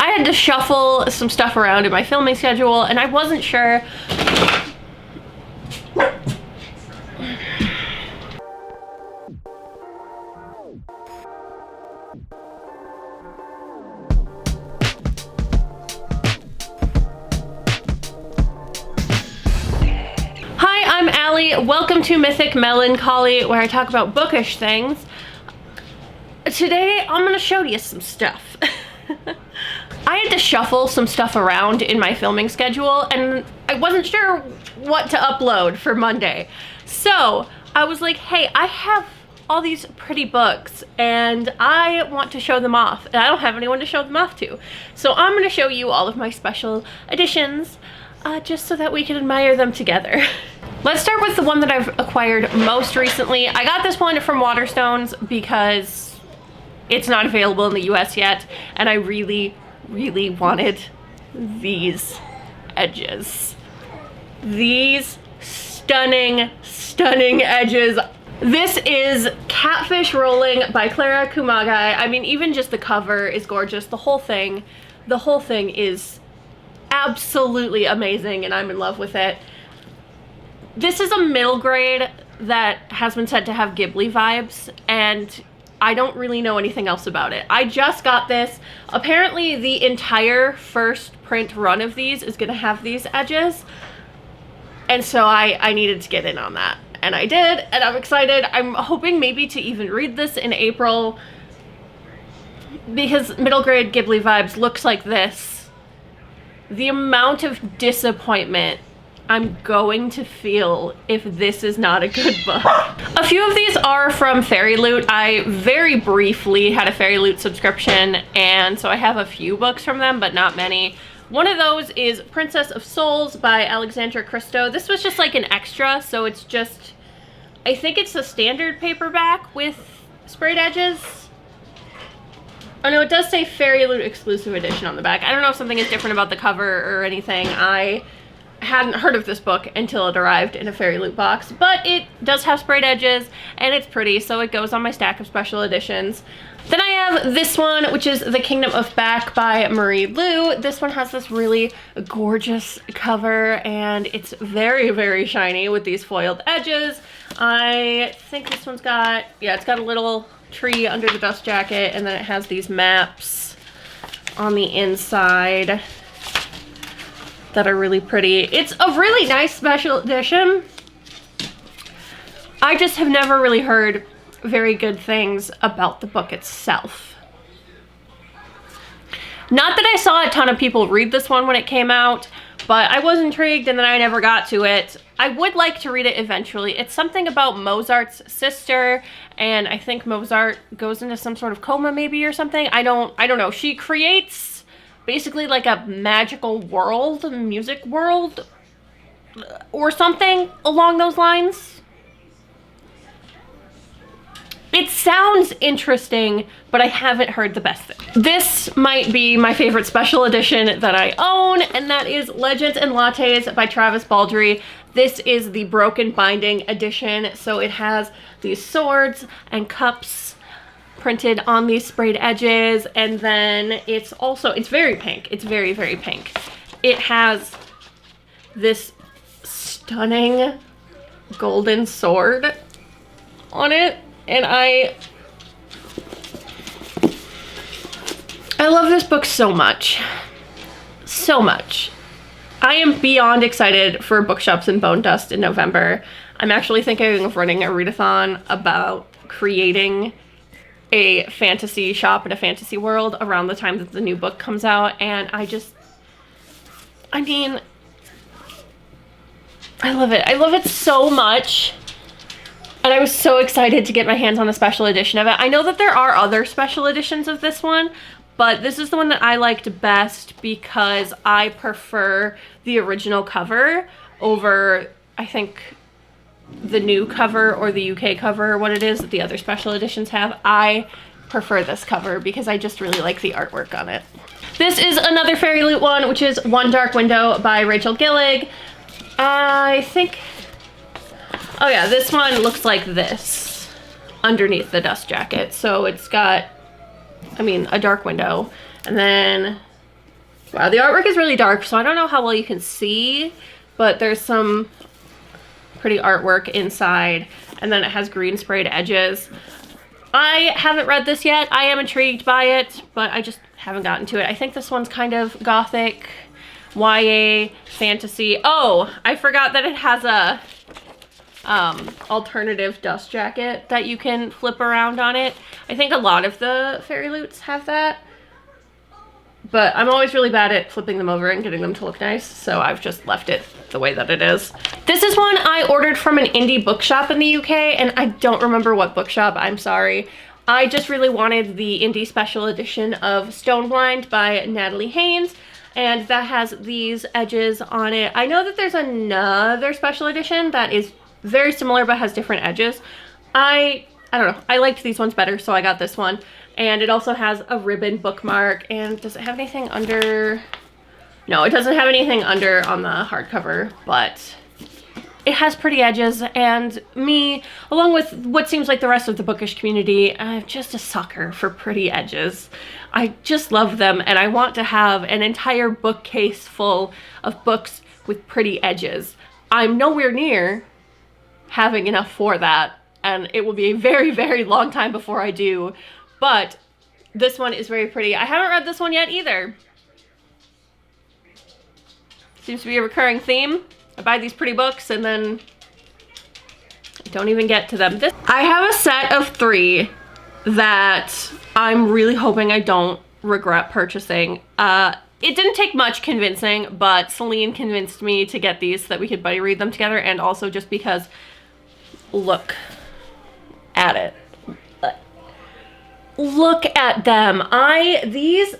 I had to shuffle some stuff around in my filming schedule, and I wasn't sure. Hi, I'm Allie. Welcome to Mythic Melancholy, where I talk about bookish things. Today, I'm gonna show you some stuff. I had to shuffle some stuff around in my filming schedule, and I wasn't sure what to upload for Monday. So I was like, hey, I have all these pretty books and I want to show them off, and I don't have anyone to show them off to. So I'm gonna show you all of my special editions, just so that we can admire them together. Let's start with the one that I've acquired most recently. I got this one from Waterstones because it's not available in the US yet, and I really wanted these edges. These stunning edges. This is Catfish Rolling by Clara Kumagai. I mean, even just the cover is gorgeous. The whole thing is absolutely amazing, and I'm in love with it. This is a middle grade that has been said to have Ghibli vibes, and I don't really know anything else about it. I just got this. Apparently the entire first print run of these is gonna have these edges, and so I needed to get in on that, and I did, and I'm excited. I'm hoping maybe to even read this in April, because middle grade Ghibli vibes looks like this. The amount of disappointment I'm going to feel if this is not a good book. A few of these are from Fairy Loot. I very briefly had a Fairy Loot subscription, and so I have a few books from them, but not many. One of those is Princess of Souls by Alexandra Christo. This was just like an extra, so it's just, I think it's a standard paperback with sprayed edges. Oh no, it does say Fairy Loot exclusive edition on the back. I don't know if something is different about the cover or anything. I hadn't heard of this book until it arrived in a Fairy Loot box, but it does have sprayed edges and it's pretty, so it goes on my stack of special editions. Then I have this one, which is The Kingdom of Back by Marie Lu. This one has this really gorgeous cover, and it's very shiny with these foiled edges. I think this one's got, yeah, it's got a little tree under the dust jacket, and then it has these maps on the inside that are really pretty. It's a really nice special edition. I just have never really heard very good things about the book itself. Not that I saw a ton of people read this one when it came out, but I was intrigued and then I never got to it. I would like to read it eventually. It's something about Mozart's sister, and I think Mozart goes into some sort of coma maybe or something. I don't know. She creates basically like a magical world, a music world, or something along those lines. It sounds interesting, but I haven't heard the best thing. This might be my favorite special edition that I own, and that is Legends and Lattes by Travis Baldree. This is the broken binding edition, so it has these swords and cups printed on these sprayed edges, and then it's very pink. It's very pink. It has this stunning golden sword on it, and I love this book so much. I am beyond excited for Bookshops and Bone Dust in November. I'm actually thinking of running a readathon about creating a fantasy shop in a fantasy world around the time that the new book comes out, and I mean, I love it. I love it so much, and I was so excited to get my hands on a special edition of it. I know that there are other special editions of this one, but this is the one that I liked best because I prefer the original cover over, I think, the new cover or the UK cover, or what it is that the other special editions have. I prefer this cover because I just really like the artwork on it. This is another Fairy Loot one, which is One Dark Window by Rachel Gillig. I think, oh yeah, this one looks like this underneath the dust jacket. So it's got, I mean, a dark window, and then Wow, the artwork is really dark, so I don't know how well you can see, but there's some pretty artwork inside, and then it has green sprayed edges. I haven't read this yet. I am intrigued by it, but I just haven't gotten to it. I think this one's kind of gothic, YA, fantasy. Oh, I forgot that it has a alternative dust jacket that you can flip around on it. I think a lot of the Fairy Loots have that, but I'm always really bad at flipping them over and getting them to look nice, so I've just left it the way that it is. This is one I ordered from an indie bookshop in the UK, and I don't remember what bookshop, I'm sorry. I just really wanted the indie special edition of Stoneblind by Natalie Haynes, and that has these edges on it. I know that there's another special edition that is very similar but has different edges. I don't know, I liked these ones better, so I got this one. And it also has a ribbon bookmark. And does it have anything under? No, it doesn't have anything under on the hardcover, but it has pretty edges. And me, along with what seems like the rest of the bookish community, I'm just a sucker for pretty edges. I just love them, and I want to have an entire bookcase full of books with pretty edges. I'm nowhere near having enough for that, and it will be a very, very long time before I do. But this one is very pretty. I haven't read this one yet either. Seems to be a recurring theme. I buy these pretty books and then I don't even get to them. I have a set of 3 that I'm really hoping I don't regret purchasing. It didn't take much convincing, but Celine convinced me to get these so that we could buddy read them together, and also just because, look at it. Look at them. The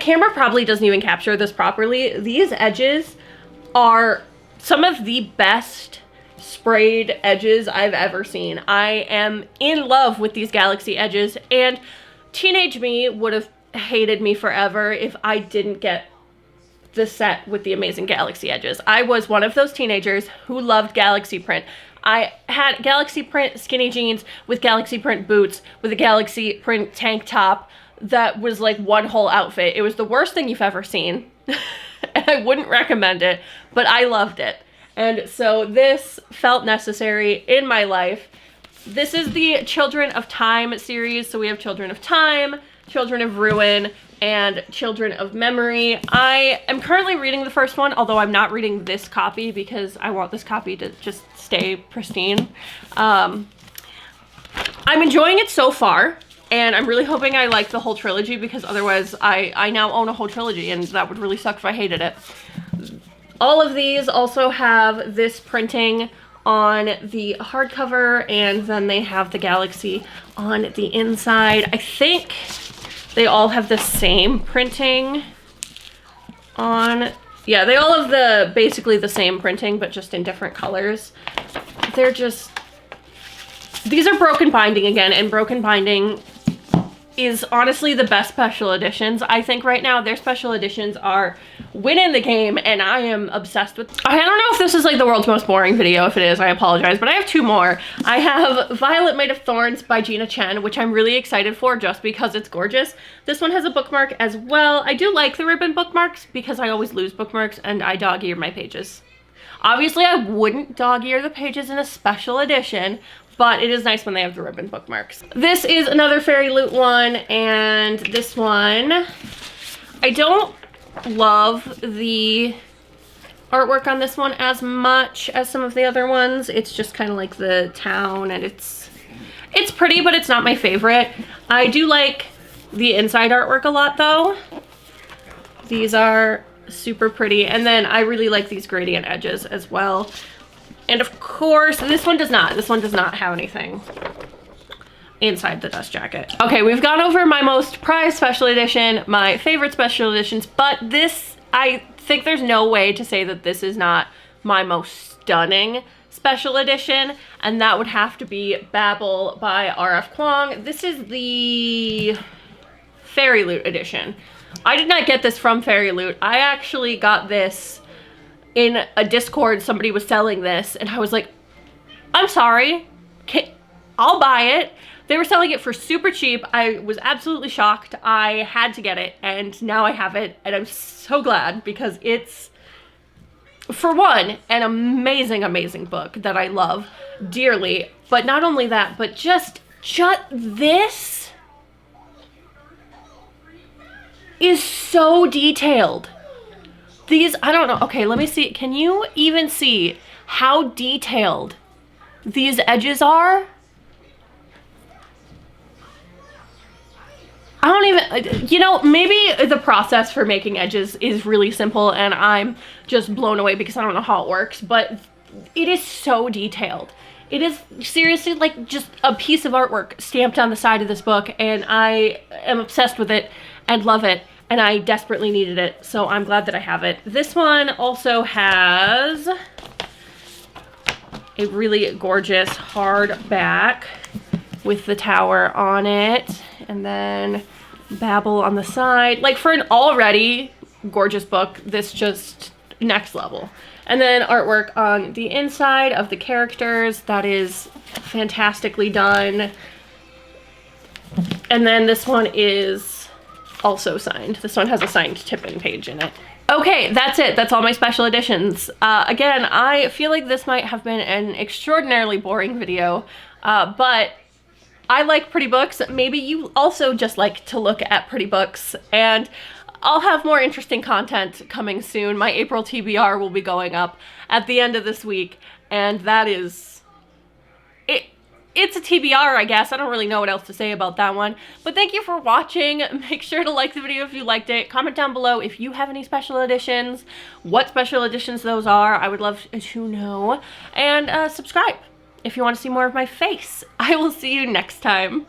camera probably doesn't even capture this properly. These edges are some of the best sprayed edges I've ever seen. I am in love with these galaxy edges, and teenage me would have hated me forever if I didn't get the set with the amazing galaxy edges. I was one of those teenagers who loved galaxy print. I had galaxy print skinny jeans with galaxy print boots with a galaxy print tank top that was like one whole outfit. It was the worst thing you've ever seen. And I wouldn't recommend it, but I loved it. And so this felt necessary in my life. This is the Children of Time series. So we have Children of Time, Children of Ruin, and Children of Memory. I am currently reading the first one, although I'm not reading this copy because I want this copy to just stay pristine. I'm enjoying it so far, and I'm really hoping I like the whole trilogy, because otherwise I now own a whole trilogy, and that would really suck if I hated it. All of these also have this printing on the hardcover, and then they have the galaxy on the inside. I think they all have the same printing on. Yeah, they all have basically the same printing, but just in different colors. They're just, these are broken binding again, and broken binding is honestly the best special editions. I think right now their special editions are winning the game, and I am obsessed with. I don't know if this is like the world's most boring video. If it is, I apologize, but I have 2 more. I have Violet Made of Thorns by Gina Chen, which I'm really excited for just because it's gorgeous. This one has a bookmark as well. I do like the ribbon bookmarks because I always lose bookmarks and I dog-ear my pages. Obviously, I wouldn't dog-ear the pages in a special edition, but it is nice when they have the ribbon bookmarks. This is another Fairy Loot one, and this one, I don't love the artwork on this one as much as some of the other ones. It's just kind of like the town, and it's pretty, but it's not my favorite. I do like the inside artwork a lot though. These are super pretty, and then I really like these gradient edges as well. And of course, this one does not have anything inside the dust jacket. Okay, we've gone over my most prized special edition, my favorite special editions, but this, I think there's no way to say that this is not my most stunning special edition, and that would have to be Babel by R.F. Kuang. This is the Fairy Loot edition. I did not get this from Fairy Loot. I actually got this in a Discord. Somebody was selling this, and I was like, I'm sorry, I'll buy it. They were selling it for super cheap. I was absolutely shocked. I had to get it, and now I have it, and I'm so glad because it's, for one, an amazing, amazing book that I love dearly. But not only that, but just this is so detailed. These, I don't know. Okay, let me see. Can you even see how detailed these edges are? I don't even, you know, maybe the process for making edges is really simple and I'm just blown away because I don't know how it works, but it is so detailed. It is seriously like just a piece of artwork stamped on the side of this book, and I am obsessed with it and love it, and I desperately needed it, so I'm glad that I have it. This one also has a really gorgeous hardback with the tower on it, and then Babel on the side. Like, for an already gorgeous book, this just next level. And then artwork on the inside of the characters that is fantastically done. And then this one is also signed. This one has a signed tip-in page in it. Okay, that's it. That's all my special editions. Again, I feel like this might have been an extraordinarily boring video, but I like pretty books. Maybe you also just like to look at pretty books, and I'll have more interesting content coming soon. My April TBR will be going up at the end of this week, and that is it. It's a TBR, I guess. I don't really know what else to say about that one. But thank you for watching. Make sure to like the video if you liked it. Comment down below if you have any special editions, what special editions those are. I would love to know. And subscribe if you want to see more of my face. I will see you next time.